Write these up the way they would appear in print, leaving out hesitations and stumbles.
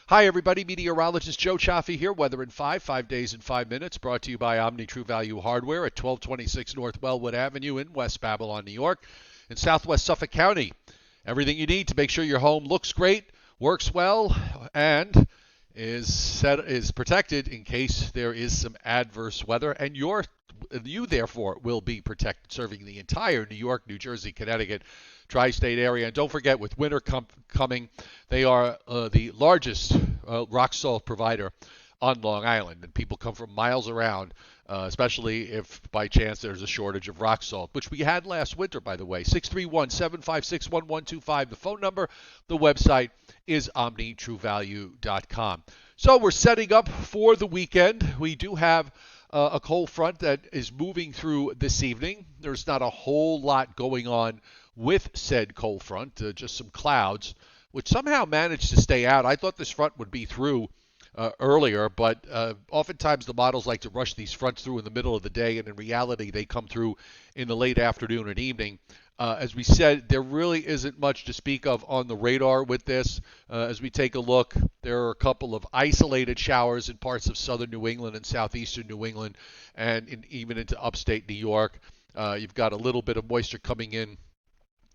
Hi, everybody. Meteorologist Joe Cioffi here. Weather in 5 days in 5 minutes. Brought to you by Omni True Value Hardware at 1226 North Wellwood Avenue in West Babylon, New York, in Southwest Suffolk County. Everything you need to make sure your home looks great, works well, and is protected in case there is some adverse weather, and you therefore will be protected, serving the entire New York, New Jersey, Connecticut, tri-state area. And don't forget, with winter coming, they are the largest rock salt provider on Long Island, and people come from miles around, especially if by chance there's a shortage of rock salt, which we had last winter, by the way. 631-756-1125, the phone number. The website is omnitruevalue.com. So we're setting up for the weekend. We do have a cold front that is moving through this evening. There's not a whole lot going on with said cold front, just some clouds, which somehow managed to stay out. I thought this front would be through earlier, but oftentimes the models like to rush these fronts through in the middle of the day, and in reality they come through in the late afternoon and evening. As we said, there really isn't much to speak of on the radar with this. As we take a look, there are a couple of isolated showers in parts of southern New England and southeastern New England, and even into upstate New York. You've got a little bit of moisture coming in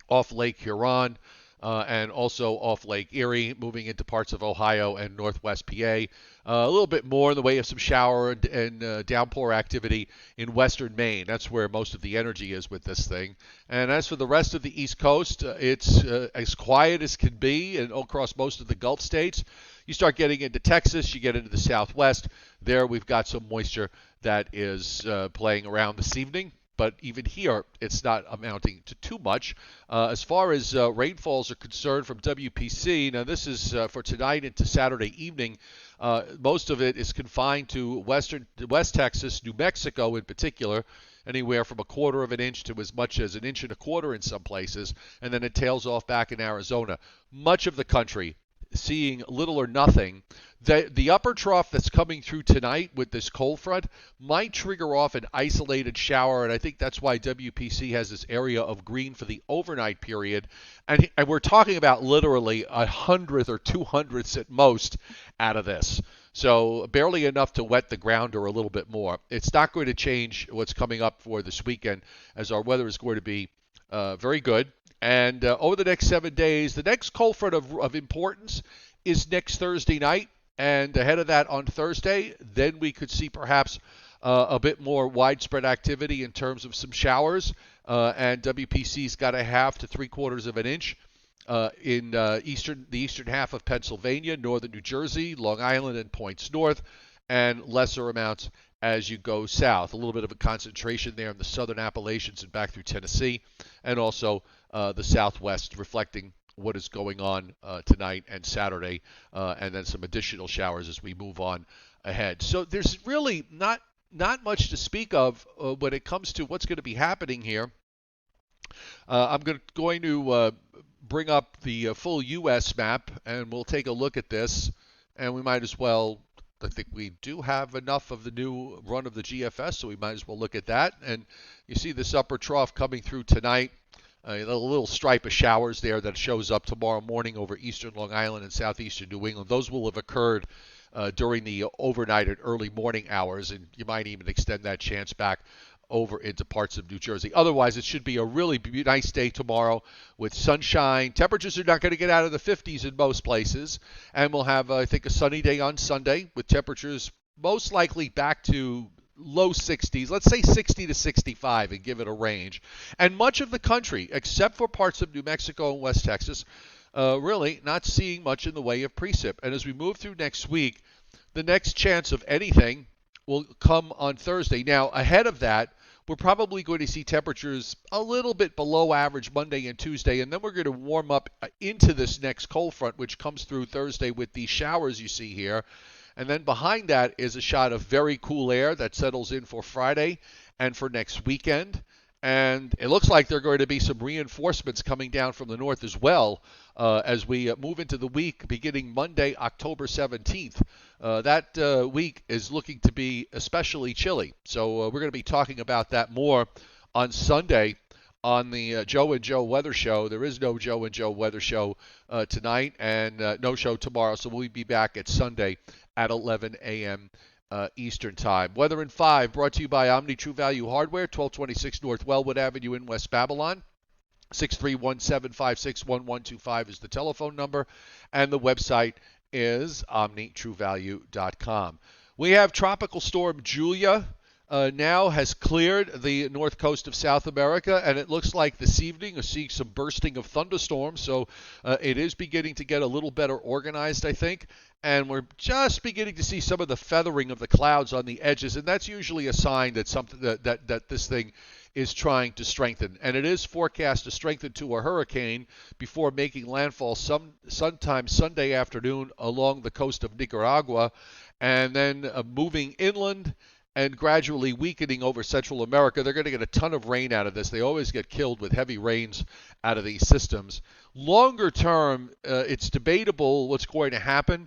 off Lake Huron, and also off Lake Erie, moving into parts of Ohio and northwest PA. A little bit more in the way of some shower and downpour activity in western Maine. That's where most of the energy is with this thing. And as for the rest of the East Coast, it's as quiet as can be and across most of the Gulf states. You start getting into Texas, you get into the Southwest. There we've got some moisture that is playing around this evening. But even here, it's not amounting to too much. As far as rainfalls are concerned from WPC, now this is for tonight into Saturday evening. Most of it is confined to West Texas, New Mexico in particular, anywhere from a quarter of an inch to as much as an inch and a quarter in some places, and then it tails off back in Arizona. Much of the country seeing little or nothing. The upper trough that's coming through tonight with this cold front might trigger off an isolated shower, and I think that's why WPC has this area of green for the overnight period. And we're talking about literally 100th or 200ths at most out of this. So barely enough to wet the ground or a little bit more. It's not going to change what's coming up for this weekend, as our weather is going to be very good. And over the next 7 days, the next cold front of importance is next Thursday night. And ahead of that on Thursday, then we could see perhaps a bit more widespread activity in terms of some showers. And WPC's got a half to 3/4 of an inch in the eastern half of Pennsylvania, northern New Jersey, Long Island, and points north, and lesser amounts as you go south. A little bit of a concentration there in the southern Appalachians and back through Tennessee, and also the southwest, reflecting what is going on tonight and Saturday, and then some additional showers as we move on ahead. So there's really not much to speak of when it comes to what's going to be happening here. I'm going to bring up the full U.S. map, and we'll take a look at this, and we might as well. I think we do have enough of the new run of the GFS, so we might as well look at that. And you see this upper trough coming through tonight. A little stripe of showers there that shows up tomorrow morning over eastern Long Island and southeastern New England. Those will have occurred during the overnight and early morning hours, and you might even extend that chance back over into parts of New Jersey. Otherwise, it should be a really nice day tomorrow with sunshine. Temperatures are not going to get out of the 50s in most places, and we'll have, I think, a sunny day on Sunday with temperatures most likely back to low 60s, let's say 60 to 65 and give it a range. And much of the country, except for parts of New Mexico and West Texas, really not seeing much in the way of precip. And as we move through next week, the next chance of anything will come on Thursday. Now, ahead of that, we're probably going to see temperatures a little bit below average Monday and Tuesday, and then we're going to warm up into this next cold front, which comes through Thursday with these showers you see here. And then behind that is a shot of very cool air that settles in for Friday and for next weekend. And it looks like there are going to be some reinforcements coming down from the north as well as we move into the week beginning Monday, October 17th. That week is looking to be especially chilly. So we're going to be talking about that more on Sunday on the Joe and Joe Weather Show. There is no Joe and Joe Weather Show tonight, and no show tomorrow. So we'll be back at Sunday at 11 a.m. Eastern Time. Weather in 5 brought to you by Omni True Value Hardware, 1226 North Wellwood Avenue in West Babylon. 631-756-1125 is the telephone number, and the website is omnitruevalue.com. We have Tropical Storm Julia now has cleared the north coast of South America, and it looks like this evening we're seeing some bursting of thunderstorms, so it is beginning to get a little better organized, I think, and we're just beginning to see some of the feathering of the clouds on the edges, and that's usually a sign that something that this thing is trying to strengthen. And it is forecast to strengthen to a hurricane before making landfall sometime Sunday afternoon along the coast of Nicaragua, and then moving inland and gradually weakening over Central America. They're going to get a ton of rain out of this. They always get killed with heavy rains out of these systems. Longer term, it's debatable what's going to happen.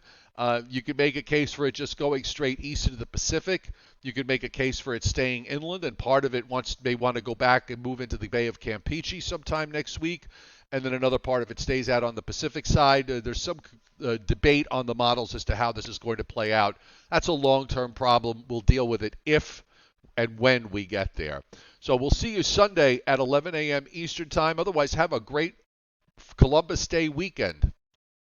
You could make a case for it just going straight east into the Pacific. You could make a case for it staying inland, and part of it may want to go back and move into the Bay of Campeche sometime next week, and then another part of it stays out on the Pacific side. There's some debate on the models as to how this is going to play out. That's a long-term problem. We'll deal with it if and when we get there. So we'll see you Sunday at 11 a.m. Eastern Time. Otherwise, have a great Columbus Day weekend.